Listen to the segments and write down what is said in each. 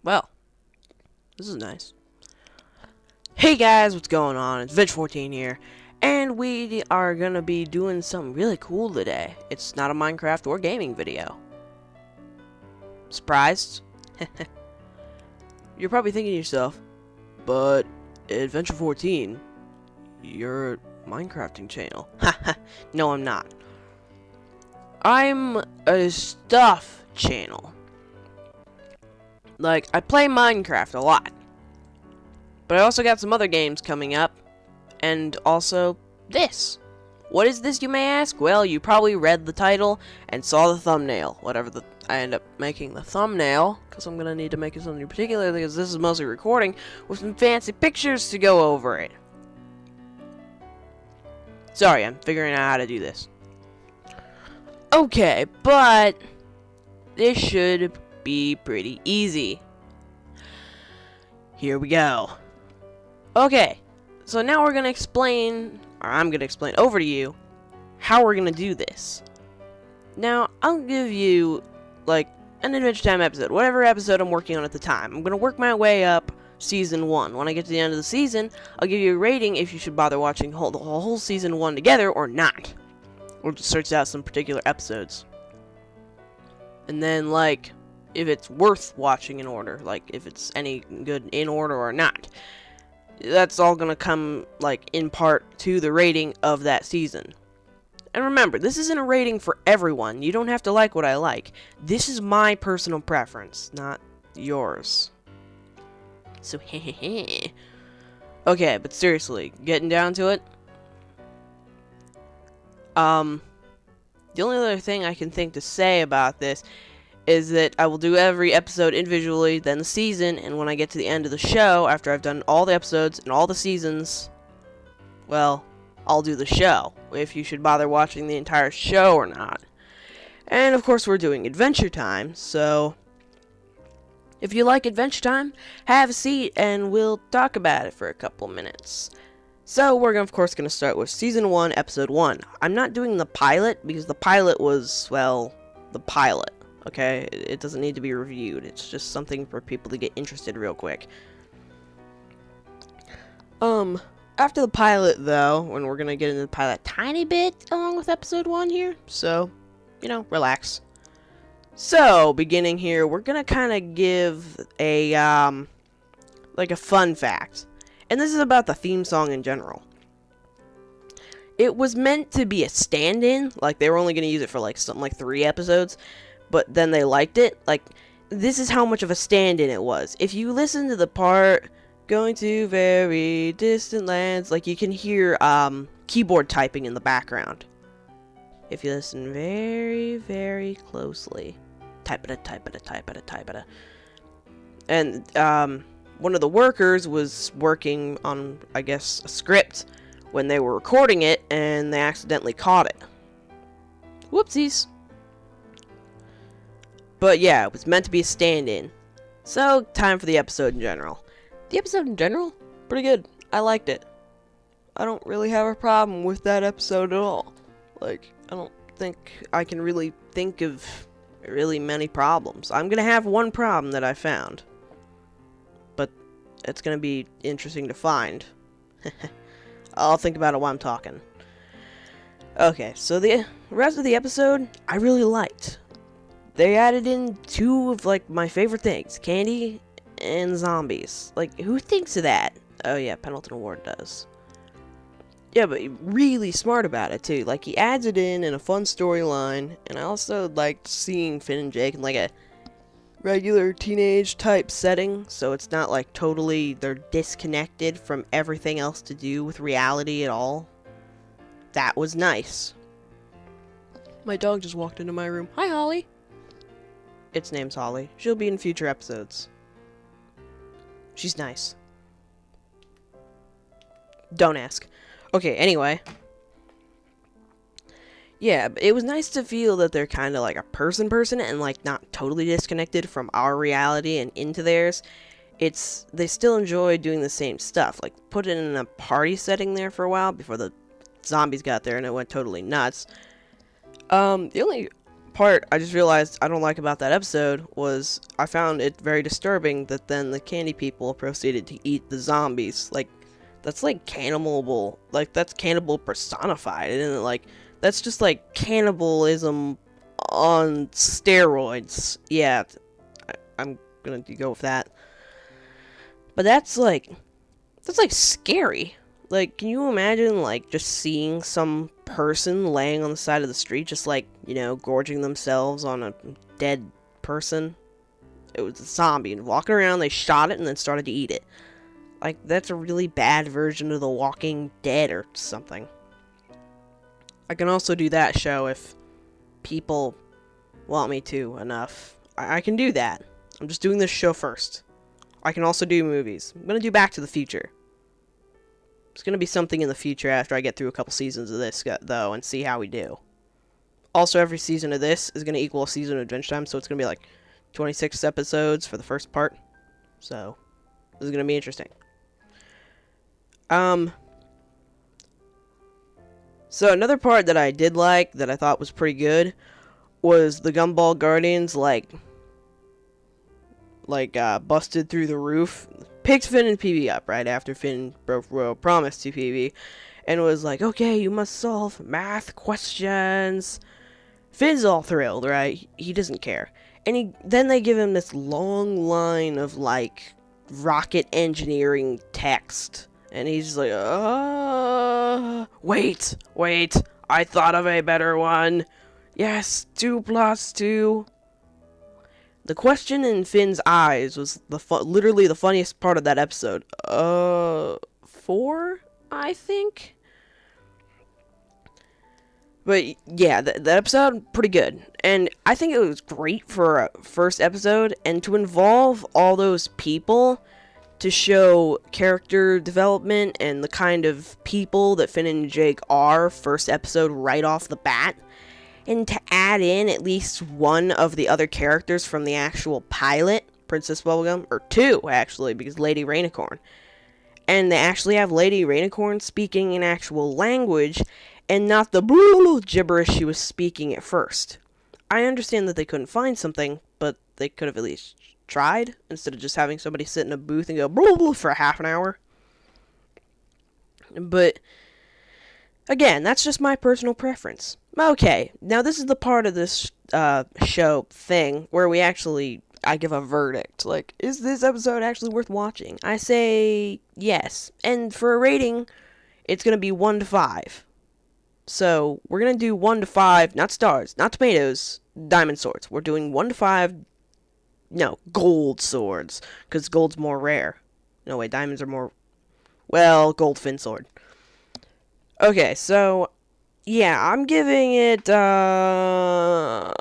Well, this is nice. Hey guys, what's going on? It's Vince14 here, and we are gonna be doing something really cool today. It's not a Minecraft or gaming video. Surprised? You're probably thinking to yourself, but Adventure 14, you're a Minecrafting channel. Haha, no I'm not. I'm a stuff channel. Like, I play Minecraft a lot. But I also got some other games coming up. And also, this. What is this, you may ask? Well, you probably read the title and saw the thumbnail. I end up making the thumbnail, because I'm going to need to make it something particular, because this is mostly recording, with some fancy pictures to go over it. Sorry, I'm figuring out how to do this. Okay, but this should be pretty easy. Here we go. Okay, so now we're gonna explain, or I'm gonna explain over to you, how we're gonna do this. Now, I'll give you, like, an Adventure Time episode, whatever episode I'm working on at the time. I'm gonna work my way up Season 1. When I get to the end of the season, I'll give you a rating if you should bother watching the whole Season 1 together or not. Or just search out some particular episodes. And then, like, if it's worth watching in order, like, if it's any good in order or not. That's all gonna come, like, in part to the rating of that season. And remember, this isn't a rating for everyone. You don't have to like what I like. This is my personal preference, not yours. So, hehehe. Okay, but seriously, getting down to it. The only other thing I can think to say about this is that I will do every episode individually, then the season, and when I get to the end of the show, after I've done all the episodes and all the seasons, well, I'll do the show, if you should bother watching the entire show or not. And of course we're doing Adventure Time, so if you like Adventure Time, have a seat and we'll talk about it for a couple minutes. So we're of course going to start with Season 1, Episode 1. I'm not doing the pilot, because the pilot was, well, the pilot. Okay, it doesn't need to be reviewed. It's just something for people to get interested real quick. After the pilot, though, when we're gonna get into the pilot a tiny bit along with episode 1 here, so, you know, relax. So, beginning here, we're gonna kind of give a, like a fun fact. And this is about the theme song in general. It was meant to be a stand-in, like they were only gonna use it for like something like 3 episodes. But then they liked it. Like, this is how much of a stand-in it was. If you listen to the part, going to very distant lands, like, you can hear, keyboard typing in the background. If you listen very, very closely. Type-a-da, type-a-da, type-a-da, type-a-da. And, one of the workers was working on, I guess, a script when they were recording it, and they accidentally caught it. Whoopsies. But yeah, it was meant to be a stand-in. So, time for the episode in general. The episode in general? Pretty good. I liked it. I don't really have a problem with that episode at all. Like, I don't think I can really think of really many problems. I'm gonna have one problem that I found. But it's gonna be interesting to find. I'll think about it while I'm talking. Okay, so the rest of the episode, I really liked. They added in 2 of, like, my favorite things. Candy and zombies. Like, who thinks of that? Oh, yeah, Pendleton Ward does. Yeah, but really smart about it, too. Like, he adds it in a fun storyline. And I also liked seeing Finn and Jake in, like, a regular teenage-type setting. So it's not, like, totally they're disconnected from everything else to do with reality at all. That was nice. My dog just walked into my room. Hi, Holly. Its name's Holly. She'll be in future episodes. She's nice. Don't ask. Okay, anyway. Yeah, it was nice to feel that they're kind of like a person and like not totally disconnected from our reality and into theirs. They still enjoy doing the same stuff. Like, put it in a party setting there for a while before the zombies got there and it went totally nuts. The only part I just realized I don't like about that episode was I found it very disturbing that then the candy people proceeded to eat the zombies. Like, that's like cannibal, like that's cannibal personified, and like that's just like cannibalism on steroids. Yeah, I'm gonna go with that. But that's like scary. Like, can you imagine, like, just seeing some person laying on the side of the street, just, like, you know, gorging themselves on a dead person? It was a zombie, and walking around, they shot it and then started to eat it. Like, that's a really bad version of The Walking Dead or something. I can also do that show if people want me to enough. I can do that. I'm just doing this show first. I can also do movies. I'm gonna do Back to the Future. It's going to be something in the future after I get through a couple seasons of this, though, and see how we do. Also, every season of this is going to equal a season of Adventure Time, so it's going to be like 26 episodes for the first part. So, this is going to be interesting. So another part that I did like, that I thought was pretty good, was the Gumball Guardians, busted through the roof, picked Finn and PB up right after Finn broke royal promise to PB, and was like, okay, you must solve math questions. Finn's all thrilled, right? He doesn't care. And then they give him this long line of, like, rocket engineering text. And he's just like, wait, I thought of a better one. Yes, 2 + 2. The question in Finn's eyes was literally the funniest part of that episode. 4, I think? But yeah, that episode, pretty good. And I think it was great for a first episode, and to involve all those people to show character development and the kind of people that Finn and Jake are first episode right off the bat. And to add in at least one of the other characters from the actual pilot, Princess Bubblegum, or 2 actually, because Lady Rainicorn. And they actually have Lady Rainicorn speaking an actual language, and not the gibberish she was speaking at first. I understand that they couldn't find something, but they could have at least tried, instead of just having somebody sit in a booth and go for half an hour. But again, that's just my personal preference. Okay, now this is the part of this show thing where I give a verdict. Like, is this episode actually worth watching? I say yes. And for a rating, it's going to be 1 to 5. So, we're going to do 1 to 5, not stars, not tomatoes, diamond swords. We're doing 1 to 5, gold swords, because gold's more rare. No, wait, diamonds are more, gold fin sword. Okay, so yeah, I'm giving it 4 out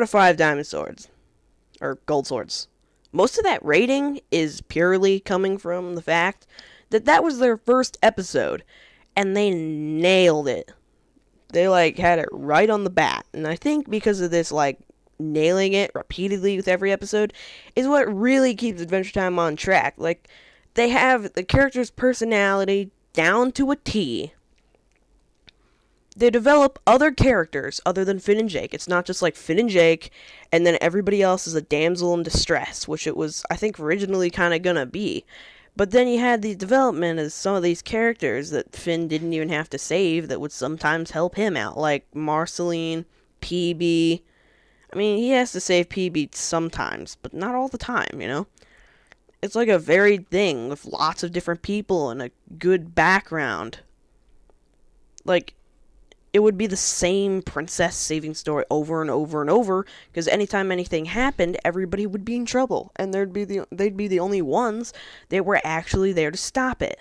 of 5 diamond swords. Or gold swords. Most of that rating is purely coming from the fact that was their first episode. And they nailed it. They, had it right on the bat. And I think because of this, nailing it repeatedly with every episode is what really keeps Adventure Time on track. They have the character's personality down to a T. They develop other characters other than Finn and Jake. It's not just Finn and Jake, and then everybody else is a damsel in distress, which it was, I think, originally kind of gonna be. But then you had the development of some of these characters that Finn didn't even have to save that would sometimes help him out, like Marceline, PB. I mean, he has to save PB sometimes, but not all the time, you know? It's like a varied thing with lots of different people and a good background. It would be the same princess saving story over and over and over, because anytime anything happened, everybody would be in trouble, and they'd be the only ones that were actually there to stop it.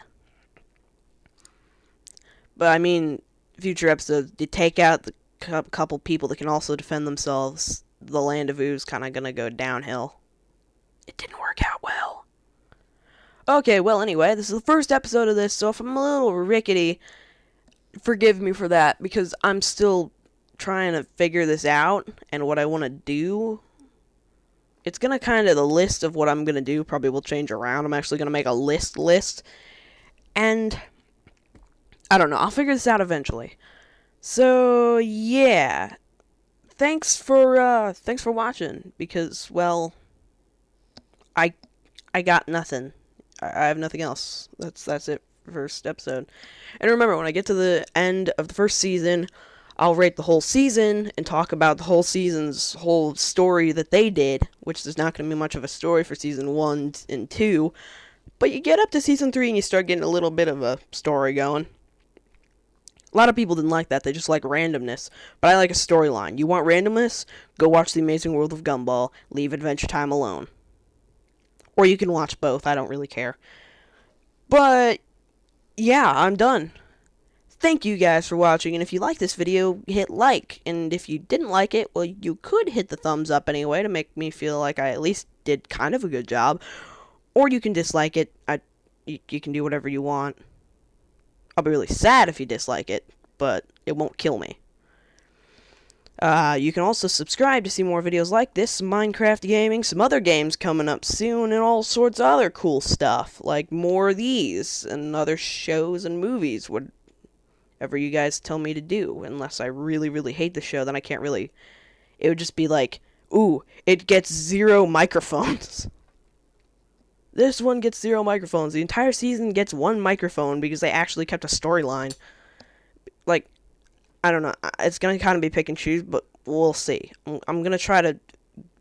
But I mean, future episodes, you take out the couple people that can also defend themselves, the Land of Ooze kind of gonna go downhill. It didn't work out well. Okay, well anyway, this is the first episode of this, so if I'm a little rickety, forgive me for that, because I'm still trying to figure this out, and what I want to do. It's gonna the list of what I'm gonna do probably will change around. I'm actually gonna make a list, and I don't know, I'll figure this out eventually. So, yeah. thanks for watching, because, well, I got nothing. I have nothing else. That's it for first episode. And remember, when I get to the end of the first season, I'll rate the whole season and talk about the whole season's whole story that they did, which is not going to be much of a story for season 1 and 2. But you get up to season 3 and you start getting a little bit of a story going. A lot of people didn't like that. They just like randomness. But I like a storyline. You want randomness? Go watch The Amazing World of Gumball. Leave Adventure Time alone. Or you can watch both. I don't really care. But, yeah, I'm done. Thank you guys for watching. And if you like this video, hit like. And if you didn't like it, well, you could hit the thumbs up anyway to make me feel like I at least did kind of a good job. Or you can dislike it. You can do whatever you want. I'll be really sad if you dislike it, but it won't kill me. You can also subscribe to see more videos like this, Minecraft gaming, some other games coming up soon, and all sorts of other cool stuff, like more of these, and other shows and movies, whatever you guys tell me to do, unless I really, really hate the show, then I can't really, it would just be like, ooh, it gets 0 microphones. This one gets 0 microphones. The entire season gets 1 microphone because they actually kept a storyline. Like, I don't know. It's going to kind of be pick and choose, but we'll see. I'm going to try to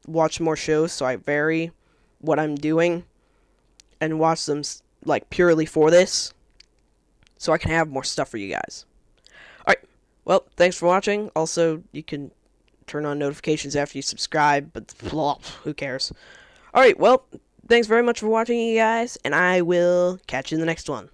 watch more shows so I vary what I'm doing and watch them, like, purely for this so I can have more stuff for you guys. Alright, well, thanks for watching. Also, you can turn on notifications after you subscribe, but blah, who cares? Alright, well, thanks very much for watching, you guys, and I will catch you in the next one.